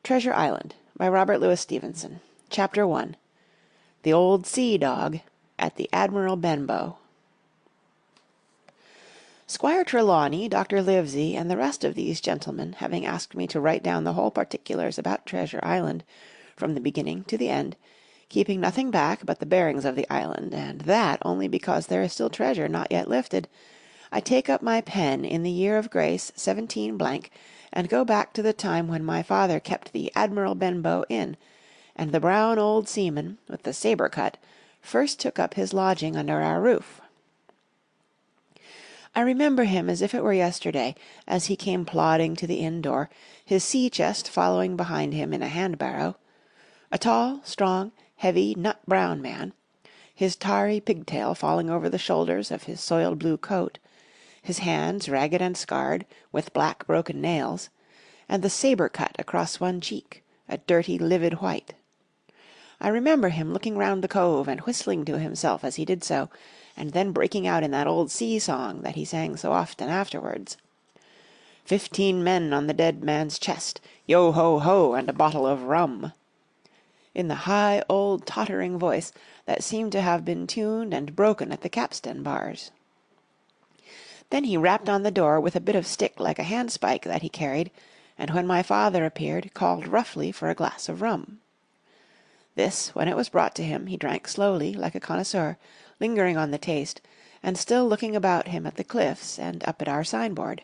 Treasure Island by Robert Louis Stevenson. Chapter 1. The Old Sea Dog at the Admiral Benbow. Squire Trelawney, Dr. Livesey, and the rest of these gentlemen having asked me to write down the whole particulars about Treasure Island, from the beginning to the end, keeping nothing back but the bearings of the island, and that only because there is still treasure not yet lifted, I take up my pen in the year of grace 17 , and go back to the time when my father kept the Admiral Benbow Inn, and the brown old seaman, with the sabre cut, first took up his lodging under our roof. I remember him as if it were yesterday, as he came plodding to the inn door, his sea-chest following behind him in a hand-barrow, a tall, strong, heavy, nut-brown man, his tarry pigtail falling over the shoulders of his soiled blue coat, his hands ragged and scarred, with black broken nails, and the sabre cut across one cheek, a dirty livid white. I remember him looking round the cove and whistling to himself as he did so, and then breaking out in that old sea-song that he sang so often afterwards. 15 men on the dead man's chest, yo-ho-ho, and a bottle of rum, in the high old tottering voice that seemed to have been tuned and broken at the capstan bars. Then he rapped on the door with a bit of stick like a handspike that he carried, and when my father appeared, called roughly for a glass of rum. This, when it was brought to him, he drank slowly, like a connoisseur, lingering on the taste, and still looking about him at the cliffs and up at our signboard.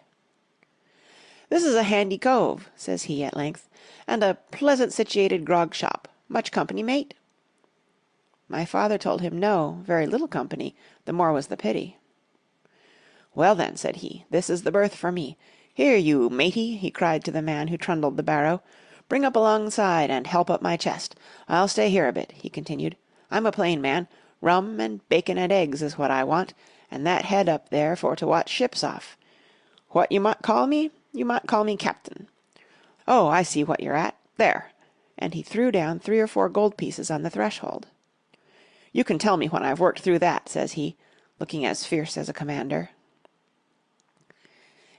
"This is a handy cove," says he at length, "and a pleasant situated grog shop. Much company, mate?" My father told him no, very little company, the more was the pity. "Well then," said he, "this is the berth for me. Here, you matey," he cried to the man who trundled the barrow, "bring up alongside and help up my chest. I'll stay here a bit," he continued. "I'm a plain man. Rum and bacon and eggs is what I want, and that head up there for to watch ships off. What you might call me? You might call me captain. Oh, I see what you're at. There," and he threw down 3 or 4 gold pieces on the threshold. "You can tell me when I've worked through that," says he, looking as fierce as a commander.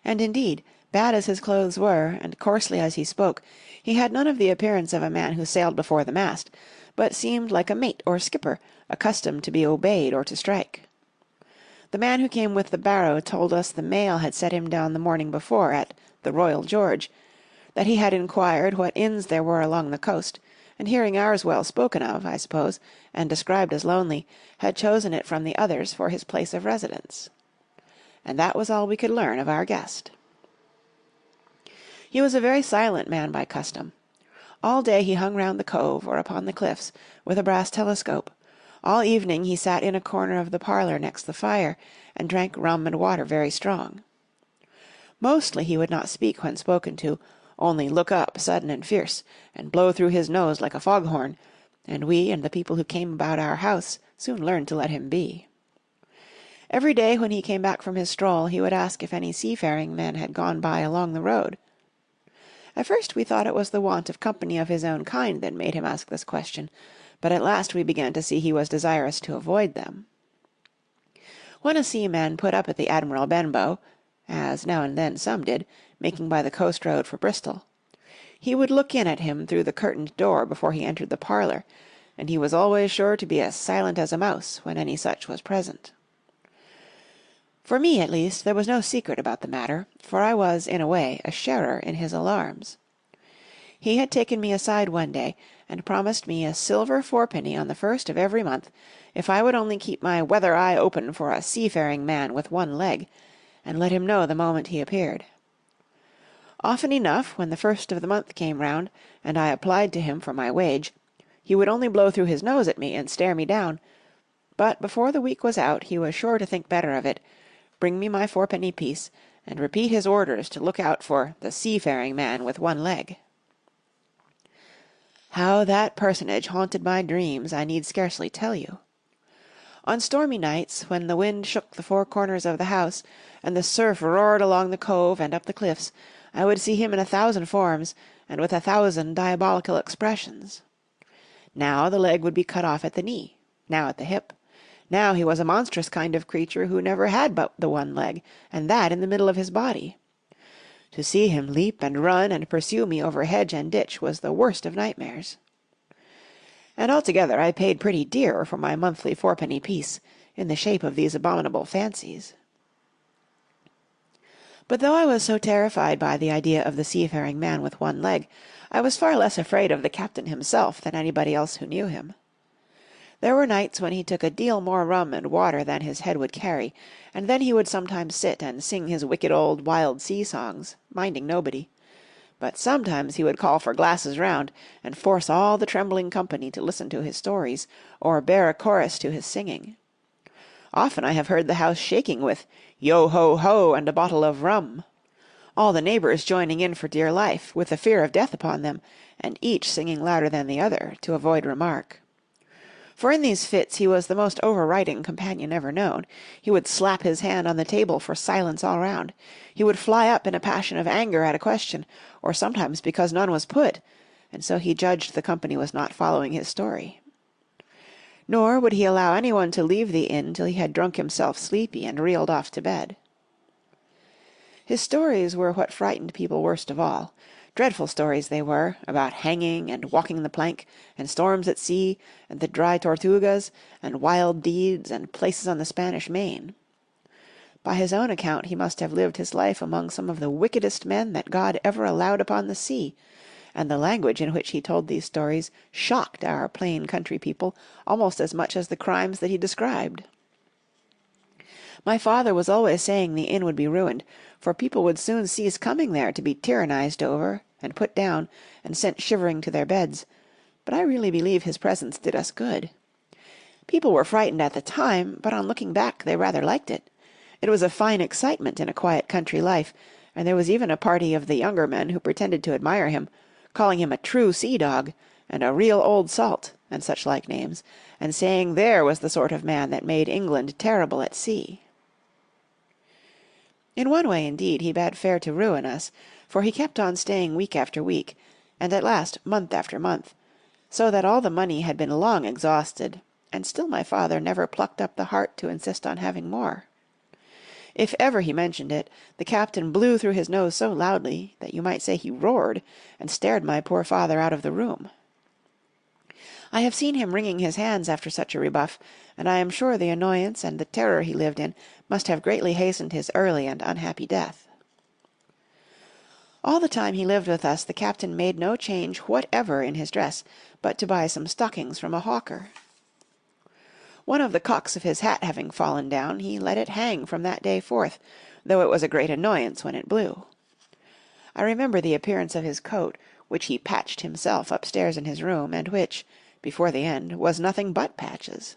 And indeed, bad as his clothes were, and coarsely as he spoke, he had none of the appearance of a man who sailed before the mast, but seemed like a mate or skipper, accustomed to be obeyed or to strike. The man who came with the barrow told us the mail had set him down the morning before at the Royal George, that he had inquired what inns there were along the coast, and hearing ours well spoken of, I suppose, and described as lonely, had chosen it from the others for his place of residence. And that was all we could learn of our guest. He was a very silent man by custom. All day he hung round the cove or upon the cliffs with a brass telescope. All evening he sat in a corner of the parlour next the fire, and drank rum and water very strong. Mostly he would not speak when spoken to, only look up sudden and fierce, and blow through his nose like a foghorn, and we and the people who came about our house soon learned to let him be. Every day when he came back from his stroll he would ask if any seafaring men had gone by along the road. At first we thought it was the want of company of his own kind that made him ask this question, but at last we began to see he was desirous to avoid them. When a seaman put up at the Admiral Benbow, as now and then some did, making by the coast road for Bristol, he would look in at him through the curtained door before he entered the parlour, and he was always sure to be as silent as a mouse when any such was present. For me, at least, there was no secret about the matter, for I was, in a way, a sharer in his alarms. He had taken me aside one day, and promised me a silver 4-penny on the 1st of every month, if I would only keep my weather eye open for a seafaring man with one leg, and let him know the moment he appeared. Often enough, when the 1st of the month came round, and I applied to him for my wage, he would only blow through his nose at me and stare me down, but before the week was out he was sure to think better of it, bring me my 4-penny piece, and repeat his orders to look out for the seafaring man with one leg. How that personage haunted my dreams I need scarcely tell you. On stormy nights, when the wind shook the 4 corners of the house, and the surf roared along the cove and up the cliffs, I would see him in 1,000 forms, and with 1,000 diabolical expressions. Now the leg would be cut off at the knee, now at the hip. Now he was a monstrous kind of creature who never had but the one leg, and that in the middle of his body. To see him leap and run and pursue me over hedge and ditch was the worst of nightmares. And altogether I paid pretty dear for my monthly fourpenny piece, in the shape of these abominable fancies. But though I was so terrified by the idea of the seafaring man with one leg, I was far less afraid of the captain himself than anybody else who knew him. There were nights when he took a deal more rum and water than his head would carry, and then he would sometimes sit and sing his wicked old wild sea songs, minding nobody. But sometimes he would call for glasses round, and force all the trembling company to listen to his stories, or bear a chorus to his singing. Often I have heard the house shaking with "Yo-ho-ho, and a bottle of rum," all the neighbours joining in for dear life, with the fear of death upon them, and each singing louder than the other, to avoid remark. For in these fits he was the most overriding companion ever known. He would slap his hand on the table for silence all round. He would fly up in a passion of anger at a question, or sometimes because none was put, and so he judged the company was not following his story. Nor would he allow anyone to leave the inn till he had drunk himself sleepy and reeled off to bed. His stories were what frightened people worst of all. Dreadful stories they were, about hanging and walking the plank, and storms at sea, and the dry Tortugas, and wild deeds, and places on the Spanish Main. By his own account he must have lived his life among some of the wickedest men that God ever allowed upon the sea, and the language in which he told these stories shocked our plain country people almost as much as the crimes that he described. My father was always saying the inn would be ruined, for people would soon cease coming there to be tyrannized over, and put down, and sent shivering to their beds, but I really believe his presence did us good. People were frightened at the time, but on looking back they rather liked it. It was a fine excitement in a quiet country life, and there was even a party of the younger men who pretended to admire him, calling him a true sea-dog, and a real old salt, and such like names, and saying there was the sort of man that made England terrible at sea. In one way, indeed, he bade fair to ruin us, for he kept on staying week after week, and at last month after month, so that all the money had been long exhausted, and still my father never plucked up the heart to insist on having more. If ever he mentioned it, the captain blew through his nose so loudly that you might say he roared, and stared my poor father out of the room. I have seen him wringing his hands after such a rebuff, and I am sure the annoyance and the terror he lived in must have greatly hastened his early and unhappy death. All the time he lived with us the captain made no change whatever in his dress, but to buy some stockings from a hawker. One of the cocks of his hat having fallen down, he let it hang from that day forth, though it was a great annoyance when it blew. I remember the appearance of his coat, which he patched himself upstairs in his room, and which, before the end, was nothing but patches.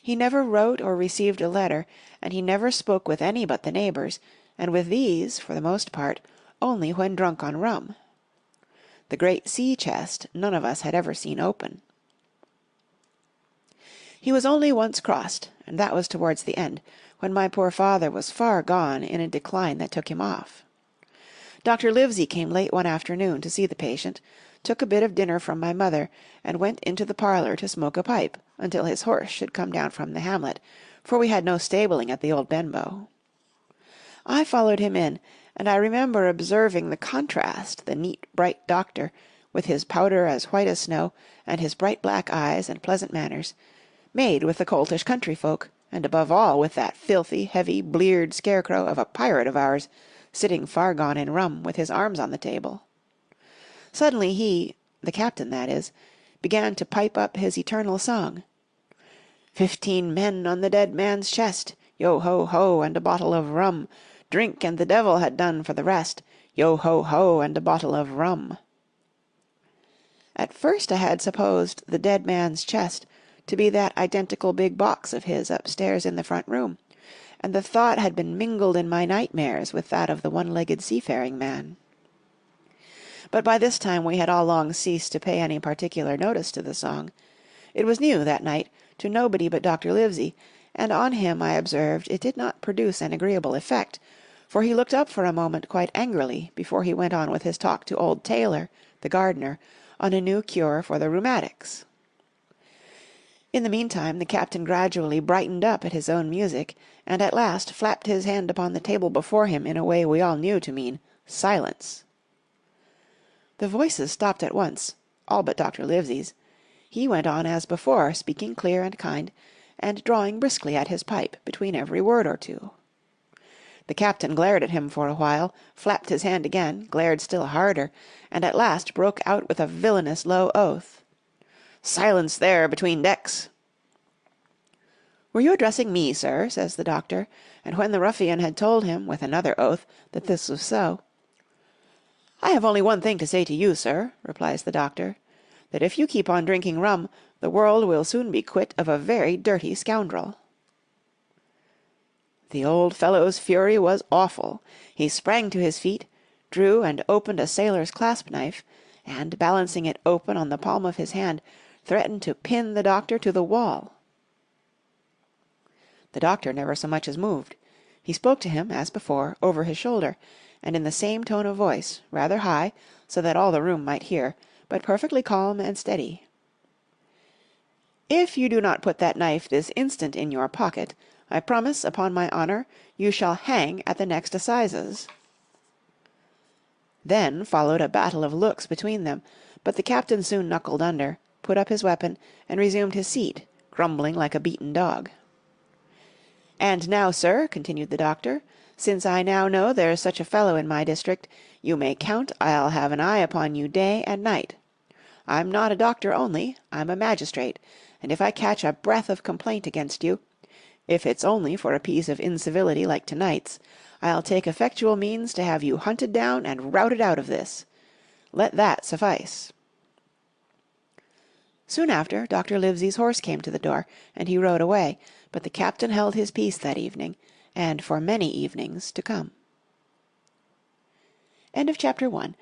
He never wrote or received a letter, and he never spoke with any but the neighbours, and with these, for the most part, only when drunk on rum. The great sea-chest none of us had ever seen open. He was only once crossed, and that was towards the end, when my poor father was far gone in a decline that took him off. Dr. Livesey came late one afternoon to see the patient, took a bit of dinner from my mother, and went into the parlour to smoke a pipe until his horse should come down from the hamlet, for we had no stabling at the old Benbow. I followed him in, and I remember observing the contrast the neat, bright doctor, with his powder as white as snow, and his bright black eyes and pleasant manners, made with the coltish country folk, and above all with that filthy, heavy, bleared scarecrow of a pirate of ours, sitting far gone in rum, with his arms on the table. Suddenly he, the captain that is, began to pipe up his eternal song. 15 men on the dead man's chest, yo-ho-ho, and a bottle of rum. Drink, and the devil had done for the rest, yo-ho-ho, and a bottle of rum. At first I had supposed the dead man's chest to be that identical big box of his upstairs in the front room, and the thought had been mingled in my nightmares with that of the one-legged seafaring man. But by this time we had all long ceased to pay any particular notice to the song. It was new that night to nobody but Dr. Livesey, and on him I observed it did not produce an agreeable effect, for he looked up for a moment quite angrily before he went on with his talk to old Taylor, the gardener, on a new cure for the rheumatics. In the meantime the captain gradually brightened up at his own music, and at last flapped his hand upon the table before him in a way we all knew to mean Silence. The voices stopped at once, all but Dr. Livesey's. He went on as before, speaking clear and kind, and drawing briskly at his pipe between every word or two. The captain glared at him for a while, flapped his hand again, glared still harder, and at last broke out with a villainous low oath. "Silence there, between decks!" "Were you addressing me, sir?" says the doctor, and when the ruffian had told him, with another oath, that this was so, "I have only one thing to say to you, sir," replies the doctor, "that if you keep on drinking rum, the world will soon be quit of a very dirty scoundrel." The old fellow's fury was awful. He sprang to his feet, drew and opened a sailor's clasp-knife, and, balancing it open on the palm of his hand, threatened to pin the doctor to the wall. The doctor never so much as moved. He spoke to him, as before, over his shoulder, and in the same tone of voice, rather high, so that all the room might hear, but perfectly calm and steady. "If you do not put that knife this instant in your pocket, I promise, upon my honour, you shall hang at the next assizes." Then followed a battle of looks between them, but the captain soon knuckled under, put up his weapon, and resumed his seat, grumbling like a beaten dog. "And now, sir," continued the doctor, "since I now know there's such a fellow in my district, you may count I'll have an eye upon you day and night. I'm not a doctor only, I'm a magistrate, and if I catch a breath of complaint against you, if it's only for a piece of incivility like to-night's, I'll take effectual means to have you hunted down and routed out of this. Let that suffice." Soon after, Dr. Livesey's horse came to the door, and he rode away, but the captain held his peace that evening, and for many evenings to come. End of Chapter 1.